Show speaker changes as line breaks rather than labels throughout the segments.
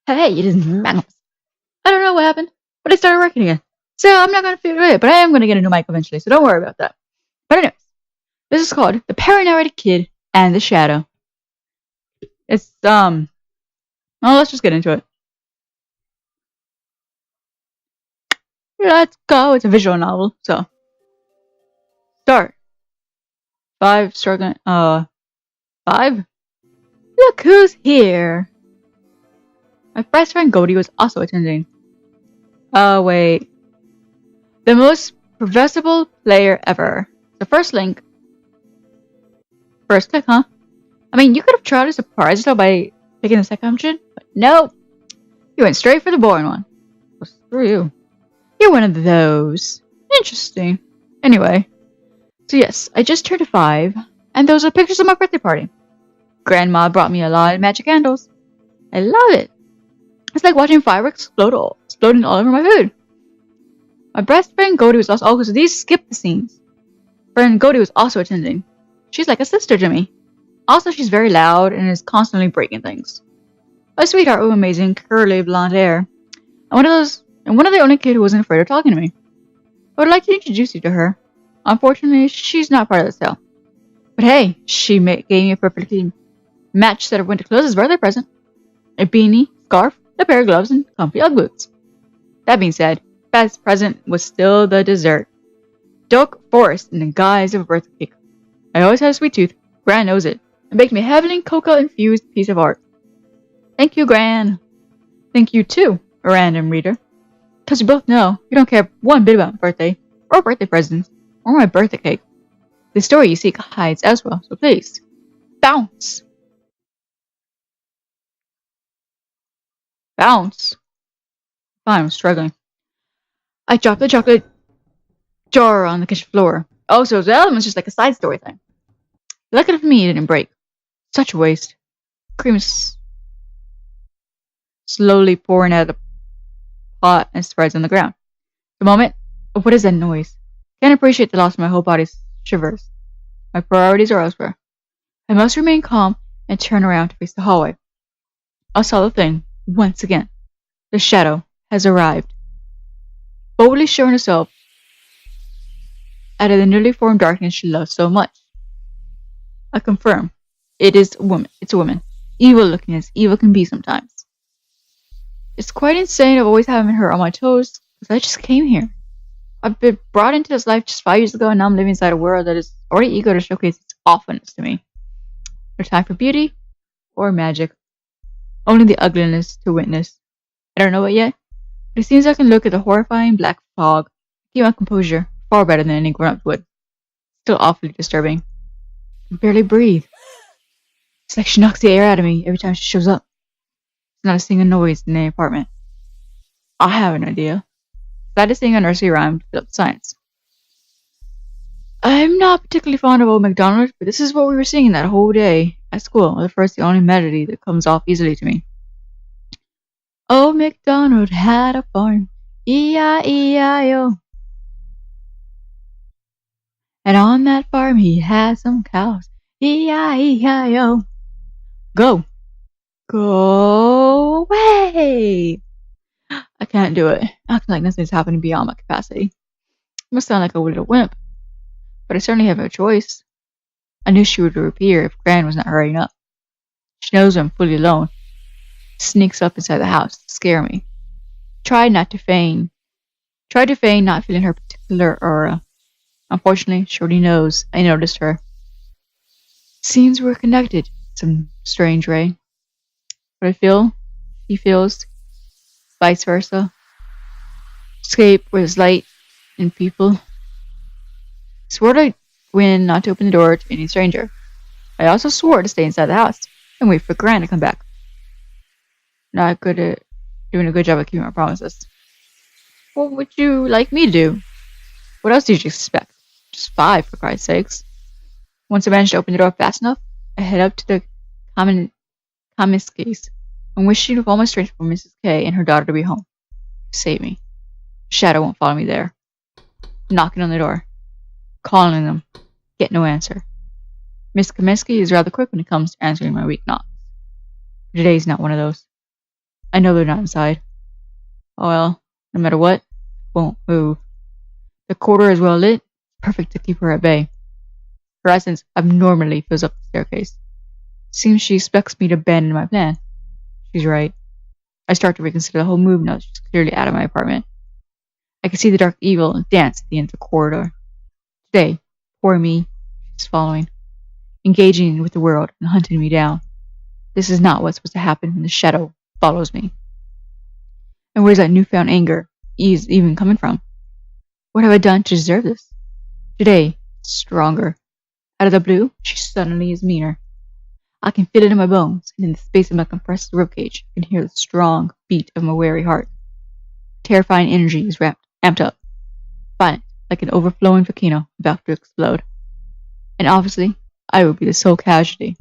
Hey, it is Magnus. I don't know what happened, but I started working again. So I'm not gonna figure it, but I am gonna get a new mic eventually, so don't worry about that. But anyways, this is called The Paranoid Kid and the Shadow. It's well, let's just get into it. Let's go. It's a visual novel, so start. 5 struggling 5? Look who's here. My best friend Goldie was also attending. Oh wait. The most progressible player ever. The first link. First click, huh? I mean, you could have tried to surprise yourself by picking the second option, but no. You went straight for the boring one. Well, screw you. You're one of those. Interesting. Anyway. So yes, I just turned 5, and those are pictures of my birthday party. Grandma brought me a lot of magic candles. I love it. It's like watching fireworks exploding all over my food. My best friend Goldie was also so these skip the scenes. Friend Goldie was also attending. She's like a sister to me. Also, she's very loud and is constantly breaking things. A sweetheart with amazing curly blonde hair. And one of the only kid who wasn't afraid of talking to me. I would like to introduce you to her. Unfortunately, she's not part of the sale. But hey, she gave me a perfectly matched set of winter clothes as a birthday present. A beanie, scarf, a pair of gloves, and comfy Ugg boots. That being said, best present was still the dessert. Dark forest in the guise of a birthday cake. I always had a sweet tooth. Gran knows it. And baked me a heavily cocoa-infused piece of art. Thank you, Gran. Thank you too, a random reader. Because we both know you don't care one bit about my birthday, or birthday presents, or my birthday cake. The story you seek hides elsewhere, so please, bounce. Bounce. Fine, I'm struggling. I dropped the chocolate jar on the kitchen floor. Oh, so the element's just like a side story thing. Luckily for me, it didn't break. Such a waste. Cream is slowly pouring out of the pot and spreads on the ground. The moment, what is that noise? Can't appreciate the loss of my whole body shivers. My priorities are elsewhere. I must remain calm and turn around to face the hallway. I saw the thing, once again. The shadow has arrived. Boldly showing herself out of the newly formed darkness she loves so much. I confirm, it is a woman. It's a woman. Evil looking as evil can be sometimes. It's quite insane of always having her on my toes, because I just came here. I've been brought into this life just 5 years ago, and now I'm living inside a world that is already eager to showcase its awfulness to me. No time for beauty or magic. Only the ugliness to witness. I don't know it yet, but it seems I can look at the horrifying black fog, keep my composure far better than any grown-up would. Still awfully disturbing. I can barely breathe. It's like she knocks the air out of me every time she shows up. There's not a single noise in the apartment. I have an idea. Glad to sing a nursery rhyme to fill up the science. I'm not particularly fond of Old MacDonald, but this is what we were singing that whole day at school. The only melody that comes off easily to me. Old MacDonald had a farm, E-I-E-I-O. And on that farm he had some cows, E-I-E-I-O. Go. Go away. I can't do it. Acting like nothing's happening beyond my capacity. I must sound like a little wimp. But I certainly have no choice. I knew she would reappear if Gran was not hurrying up. She knows I'm fully alone. Sneaks up inside the house to scare me. Tried to feign not feeling her particular aura. Unfortunately, she already knows I noticed her. Seems we're connected in some strange way. What I feel, he feels, vice versa. Escape with light and people. Swore to win not to open the door to any stranger. I also swore to stay inside the house and wait for Gran to come back. Not good at doing a good job of keeping my promises. What would you like me to do? What else did you expect? Just 5, for Christ's sakes. Once I managed to open the door fast enough, I head up to the Kamiskis and wishing with all my strength for Mrs. K and her daughter to be home. Save me. Shadow won't follow me there. Knocking on the door. Calling them. Get no answer. Miss Kaminsky is rather quick when it comes to answering my weak knocks. Today's not one of those. I know they're not inside. Oh well, no matter what, won't move. The corridor is well lit, perfect to keep her at bay. Her essence abnormally fills up the staircase. Seems she expects me to abandon my plan. She's right. I start to reconsider the whole move now that she's clearly out of my apartment. I can see the dark evil dance at the end of the corridor. Today, poor me, she's following, engaging with the world and hunting me down. This is not what's supposed to happen when the shadow follows me. And where's that newfound anger even coming from? What have I done to deserve this? Today, stronger. Out of the blue, she suddenly is meaner. I can feel it in my bones, and in the space of my compressed ribcage, I can hear the strong beat of my weary heart. Terrifying energy is amped up, violent, like an overflowing volcano about to explode. And obviously, I will be the sole casualty.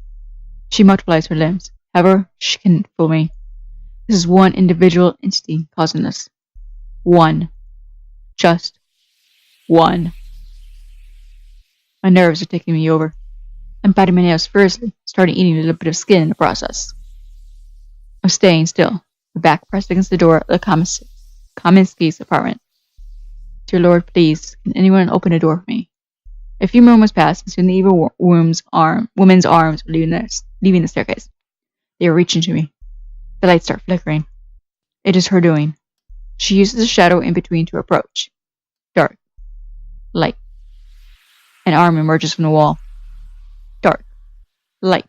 She multiplies her limbs. However, she can fool me. This is one individual entity causing this. One. Just one. My nerves are taking me over. I'm biting my nails furiously, starting eating a little bit of skin in the process. I'm staying still, my back pressed against the door of the Kaminsky's apartment. Dear Lord, please, can anyone open the door for me? A few moments pass, and soon the evil woman's arms were leaving the staircase. They are reaching to me. The lights start flickering. It is her doing. She uses the shadow in between to approach. Dark. Light. An arm emerges from the wall. Dark. Light.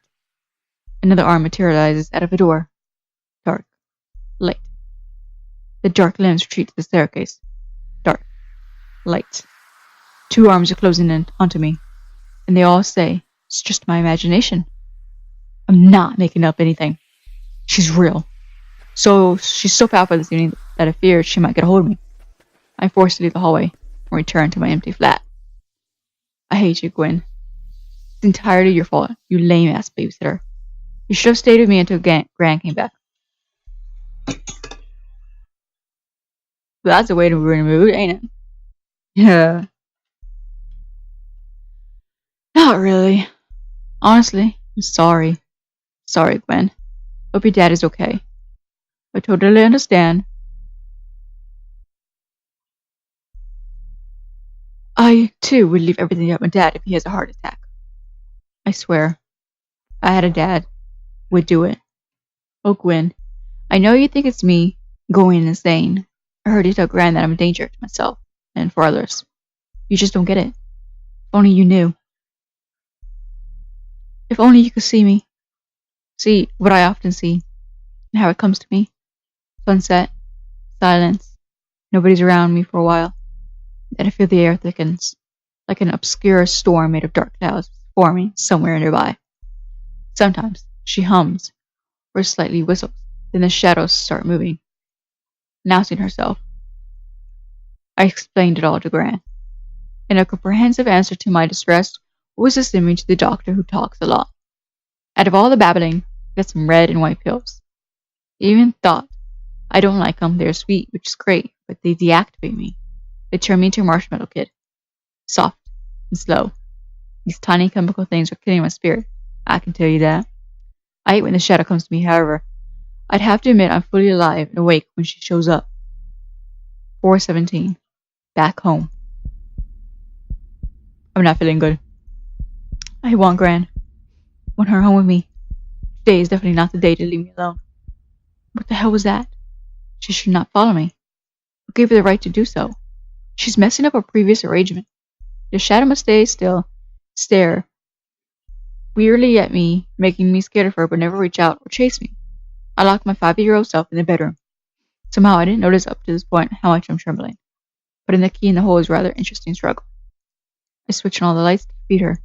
Another arm materializes out of a door. Dark. Light. The dark limbs retreat to the staircase. Dark. Light. Two arms are closing in onto me, and they all say, it's just my imagination. I'm not making up anything. She's real. So she's so powerful this evening that I feared she might get a hold of me. I'm forced to leave the hallway and return to my empty flat. I hate you, Gwen. It's entirely your fault, you lame-ass babysitter. You should have stayed with me until Gran came back. Well, that's a way to ruin a mood, ain't it? Yeah. Not really. Honestly, I'm sorry. Sorry, Gwen. Hope your dad is okay. I totally understand. I, too, would leave everything up my dad if he has a heart attack. I swear. I had a dad. Would do it. Oh, Gwen. I know you think it's me going insane. I heard you tell Gran that I'm a danger to myself and for others. You just don't get it. If only you knew. If only you could see me. See what I often see. And how it comes to me. Sunset. Silence. Nobody's around me for a while. Then I feel the air thickens. Like an obscure storm made of dark clouds forming somewhere nearby. Sometimes she hums. Or slightly whistles. Then the shadows start moving. Announcing herself. I explained it all to Gran. In a comprehensive answer to my distress, was to send me to the doctor who talks a lot. Out of all the babbling, I got some red and white pills. He even thought, I don't like them, they're sweet, which is great, but they deactivate me. They turn me into a marshmallow kid. Soft and slow. These tiny chemical things are killing my spirit, I can tell you that. I hate when the shadow comes to me, however. I'd have to admit I'm fully alive and awake when she shows up. 4:17. Back home. I'm not feeling good. I want Gran. Want her home with me. Today is definitely not the day to leave me alone. What the hell was that? She should not follow me. Who gave her the right to do so? She's messing up our previous arrangement. The shadow must stay still, stare wearily at me, making me scared of her, but never reach out or chase me. I locked my 5-year-old self in the bedroom. Somehow I didn't notice up to this point how much I'm trembling. Putting the key in the hole is a rather interesting struggle. I switched on all the lights to feed her.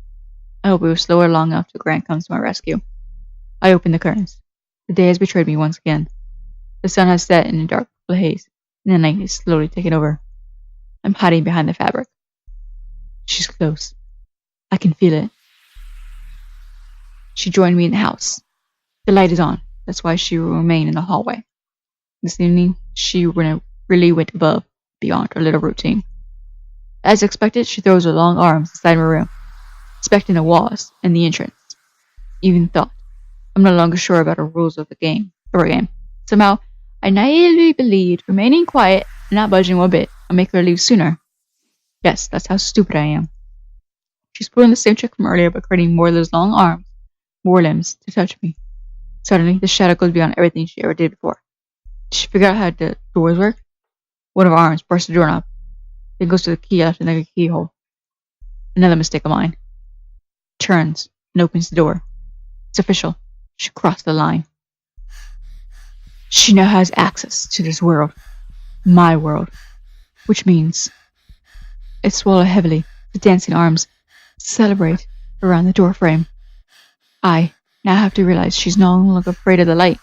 I hope it was slower long enough till Grant comes to my rescue. I open the curtains. The day has betrayed me once again. The sun has set in a dark haze, and the night is slowly taking over. I'm hiding behind the fabric. She's close. I can feel it. She joined me in the house. The light is on. That's why she will remain in the hallway. This evening, she really went above, beyond her little routine. As expected, she throws her long arms inside my room, inspecting the walls and the entrance. Even thought, I'm no longer sure about the rules of the game. Somehow, I naively believed remaining quiet and not budging one bit would make her leave sooner. Yes, that's how stupid I am. She's pulling the same trick from earlier, but creating more of those long arms, more limbs, to touch me. Suddenly, the shadow goes beyond everything she ever did before. Did she figure out how the doors work? One of her arms bursts the doorknob, then goes to the key left in the keyhole. Another mistake of mine. Turns and opens the door. It's official. She crossed the line. She now has access to this world. My world. Which means I swallow heavily, the dancing arms celebrate around the doorframe. I now have to realize she's no longer afraid of the light,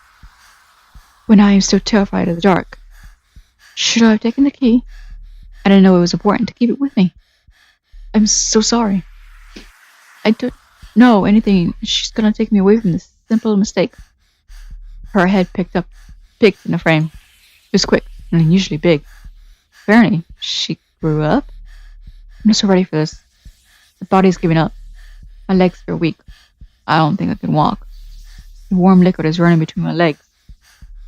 when I am still terrified of the dark. Should I have taken the key? I didn't know it was important to keep it with me. I'm so sorry. I don't know anything. She's gonna take me away from this simple mistake. Her head picked in the frame. It was quick and unusually big. Apparently, she grew up. I'm not so ready for this. The body's giving up. My legs feel weak. I don't think I can walk. The warm liquid is running between my legs.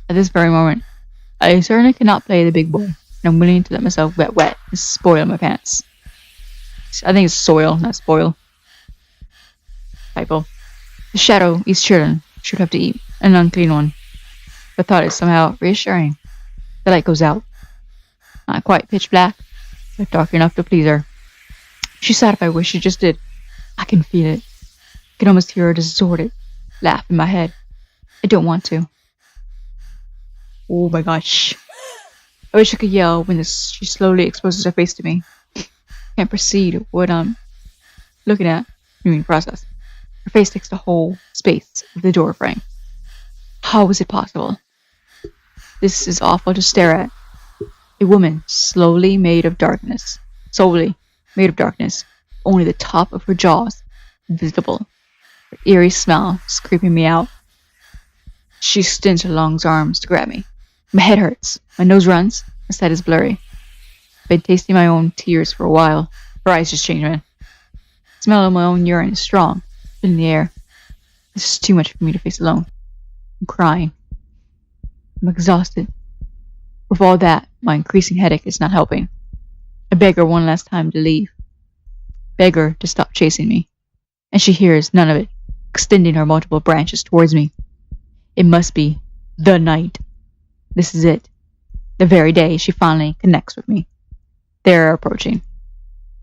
At this very moment, I certainly cannot play the big boy, and I'm willing to let myself get wet and spoil my pants. I think it's soil, not spoil. Typo. The shadow eats children should have to eat an unclean one. The thought is somehow reassuring. The light goes out. Not quite pitch black, but dark enough to please her. She's satisfied with what she just did. I can feel it. I can almost hear her distorted laugh in my head. I don't want to. Oh my gosh. I wish I could yell when she slowly exposes her face to me. Can't proceed what I'm looking at. Process. Her face takes the whole space of the door frame. How is it possible? This is awful to stare at. A woman slowly made of darkness. Solely made of darkness. Only the top of her jaws visible. Her eerie smile is creeping me out. She extends her long arms to grab me. My head hurts. My nose runs. My sight is blurry. I've been tasting my own tears for a while. Her eyes just changed, man. The smell of my own urine is strong. In the air. This is too much for me to face alone. I'm crying. I'm exhausted. With all that, my increasing headache is not helping. I beg her one last time to leave. Beg her to stop chasing me. And she hears none of it, extending her multiple branches towards me. It must be the night. This is it. The very day she finally connects with me. They're approaching,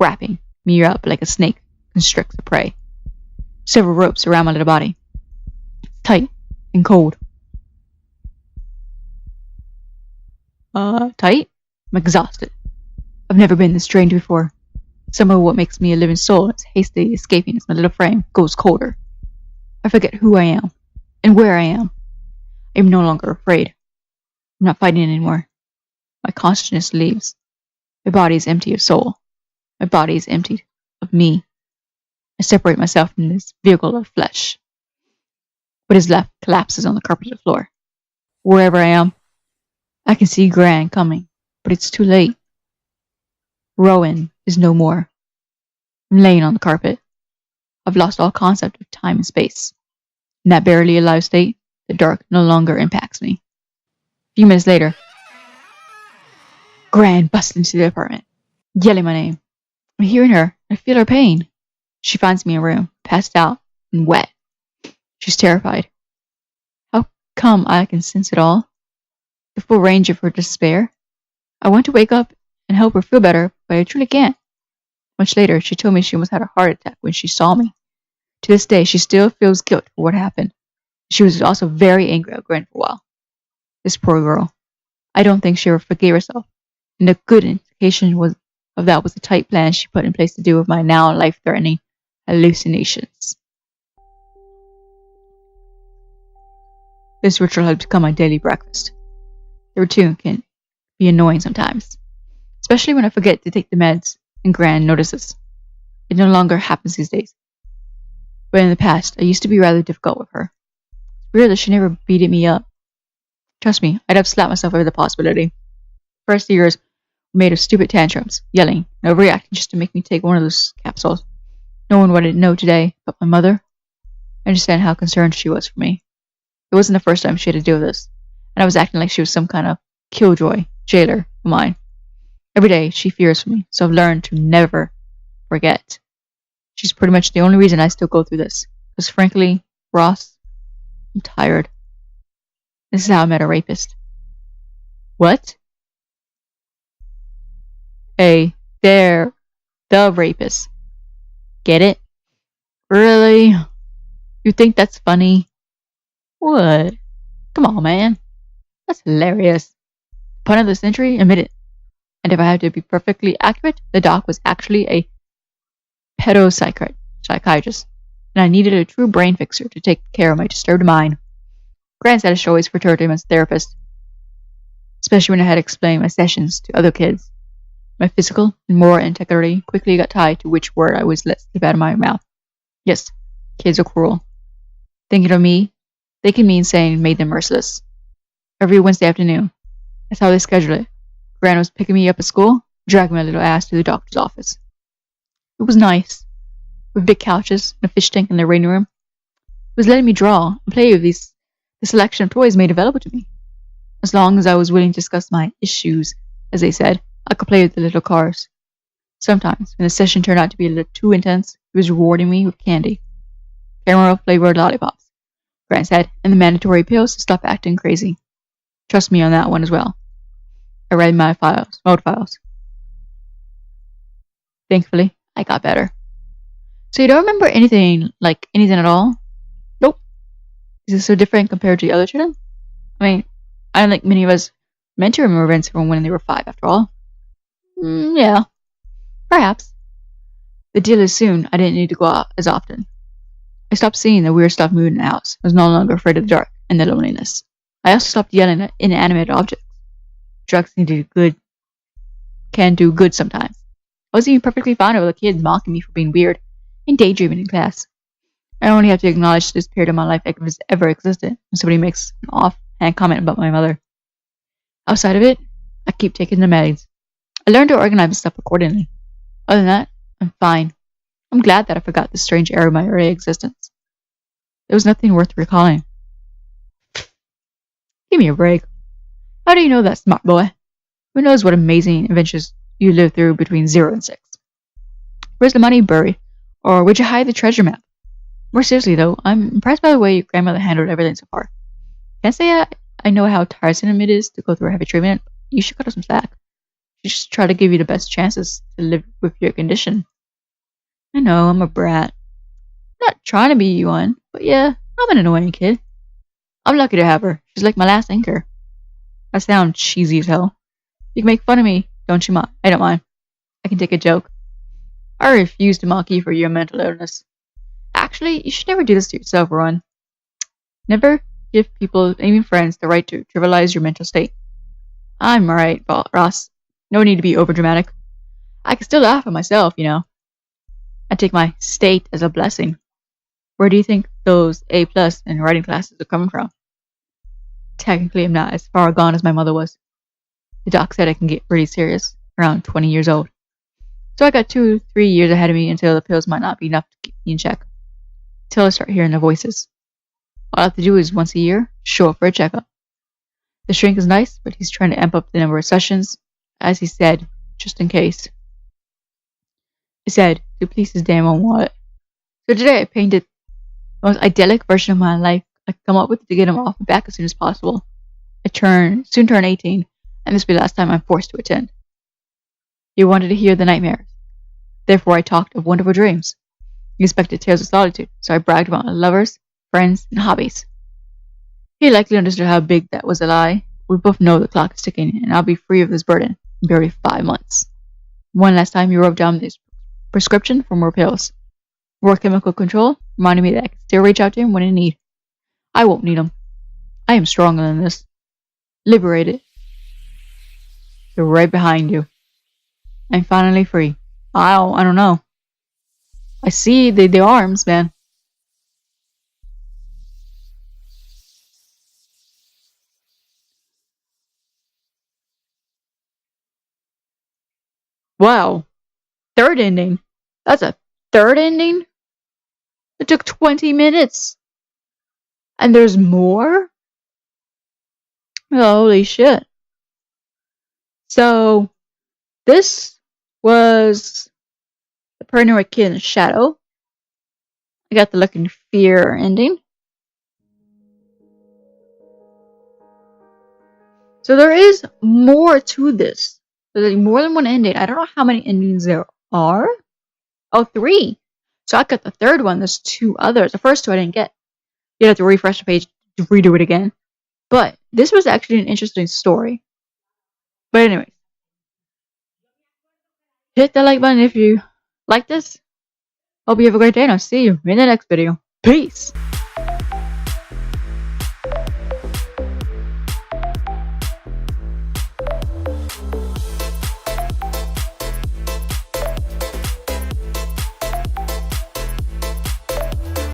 wrapping me up like a snake constricts a prey. Several ropes around my little body. It's tight and cold. Tight? I'm exhausted. I've never been this drained before. Some of what makes me a living soul is hastily escaping as my little frame goes colder. I forget who I am and where I am. I am no longer afraid. I'm not fighting anymore. My consciousness leaves. My body is empty of soul. My body is emptied of me. I separate myself from this vehicle of flesh. What is left collapses on the carpeted floor. Wherever I am, I can see Gran coming, but it's too late. Rowan is no more. I'm laying on the carpet. I've lost all concept of time and space. In that barely alive state, the dark no longer impacts me. A few minutes later, Gran busts into the apartment, yelling my name. I'm hearing her. I feel her pain. She finds me in a room, passed out and wet. She's terrified. How come I can sense it all? The full range of her despair? I want to wake up and help her feel better, but I truly can't. Much later, she told me she almost had a heart attack when she saw me. To this day, she still feels guilt for what happened. She was also very angry at Gwen for a while. This poor girl. I don't think she ever forgave herself. And a good indication of that was the tight plan she put in place to deal with my now life-threatening hallucinations. This ritual had become my daily breakfast. The routine can be annoying sometimes, especially when I forget to take the meds and Gran notices. It no longer happens these days. But in the past, I used to be rather difficult with her. It's weird that she never beated me up. Trust me, I'd have slapped myself over the possibility. First years were made of stupid tantrums, yelling, and overreacting just to make me take one of those capsules. No one wanted to know today but my mother. I understand how concerned she was for me. It wasn't the first time she had to deal with this, and I was acting like she was some kind of killjoy jailer of mine. Every day she fears for me, so I've learned to never forget. She's pretty much the only reason I still go through this. Because frankly, Ross, I'm tired. This is how I met a rapist. What? They're the rapist. Get it? Really? You think that's funny? What? Come on, man. That's hilarious. Pun of the century? Admit it. And if I have to be perfectly accurate, the doc was actually a pedopsychiatrist, and I needed a true brain fixer to take care of my disturbed mind. Grant said I should always return to him as a therapist, especially when I had explained my sessions to other kids. My physical and moral integrity quickly got tied to which word I was let slip out of my mouth. Yes, kids are cruel. Thinking of me, thinking me insane made them merciless. Every Wednesday afternoon, that's how they scheduled it. Grant was picking me up at school, dragging my little ass to the doctor's office. It was nice, with big couches and a fish tank in the waiting room. It was letting me draw and play with the selection of toys made available to me. As long as I was willing to discuss my issues, as they said, I could play with the little cars. Sometimes, when the session turned out to be a little too intense, he was rewarding me with candy. Caramel-flavored lollipops, Grant said, and the mandatory pills to stop acting crazy. Trust me on that one as well. I read my old files. Thankfully, I got better. So you don't remember anything at all? Nope. Is this so different compared to the other children? I mean, I don't think many of us meant to remember events from when they were 5, after all. Yeah, perhaps. The deal is soon, I didn't need to go out as often. I stopped seeing the weird stuff moving in the house. I was no longer afraid of the dark and the loneliness. I also stopped yelling at inanimate objects. Drugs can do good sometimes. I was even perfectly fine with the kids mocking me for being weird and daydreaming in class. I only have to acknowledge this period of my life if it's ever existed when somebody makes an offhand comment about my mother. Outside of it, I keep taking the meds. I learned to organize my stuff accordingly. Other than that, I'm fine. I'm glad that I forgot this strange era of my early existence. There was nothing worth recalling. Give me a break. How do you know that, smart boy? Who knows what amazing adventures you lived through between 0 and 6? Where's the money buried? Or where'd you hide the treasure map? More seriously, though, I'm impressed by the way your grandmother handled everything so far. Can't say I know how tiresome it is to go through a heavy treatment. You should cut her some slack. She just try to give you the best chances to live with your condition. I know, I'm a brat. Not trying to be one, but yeah, I'm an annoying kid. I'm lucky to have her. She's like my last anchor. I sound cheesy as hell. You can make fun of me, don't you mind? I don't mind. I can take a joke. I refuse to mock you for your mental illness. Actually, you should never do this to yourself, Ron. Never give people, even friends, the right to trivialize your mental state. I'm alright, Ross. No need to be overdramatic. I can still laugh at myself, you know. I take my state as a blessing. Where do you think those A+ in writing classes are coming from? Technically, I'm not as far gone as my mother was. The doc said I can get pretty serious around 20 years old. So I got 2 or 3 years ahead of me until the pills might not be enough to keep me in check. Until I start hearing the voices. All I have to do is once a year, show up for a checkup. The shrink is nice, but he's trying to amp up the number of sessions, as he said, just in case. He said, to please his damn own wallet. So today I painted the most idyllic version of my life I could come up with to get him off my back as soon as possible. I soon turn 18, and this will be the last time I'm forced to attend. He wanted to hear the nightmares. Therefore I talked of wonderful dreams. He expected tales of solitude, so I bragged about my lovers, friends, and hobbies. He likely understood how big that was a lie. We both know the clock is ticking, and I'll be free of this burden in barely 5 months. One last time he wrote down this prescription for more pills. More chemical control, reminding me that I can still reach out to him when in need. I won't need him. I am stronger than this. Liberated. They're right behind you. I'm finally free. I don't know. I see the arms, man. Wow. Third ending. That's a third ending? It took 20 minutes. And there's more? Holy shit. So, this was the Paranoid Kid in the Shadow. I got the Look in Fear ending. So there is more to this. There's more than one ending. I don't know how many endings there are. Oh, 3. So I got the third one. There's 2 others. The first 2 I didn't get. You have to refresh the page to redo it again. But this was actually an interesting story. But anyway, hit the like button if you like this. Hope you have a great day and I'll see you in the next video. Peace!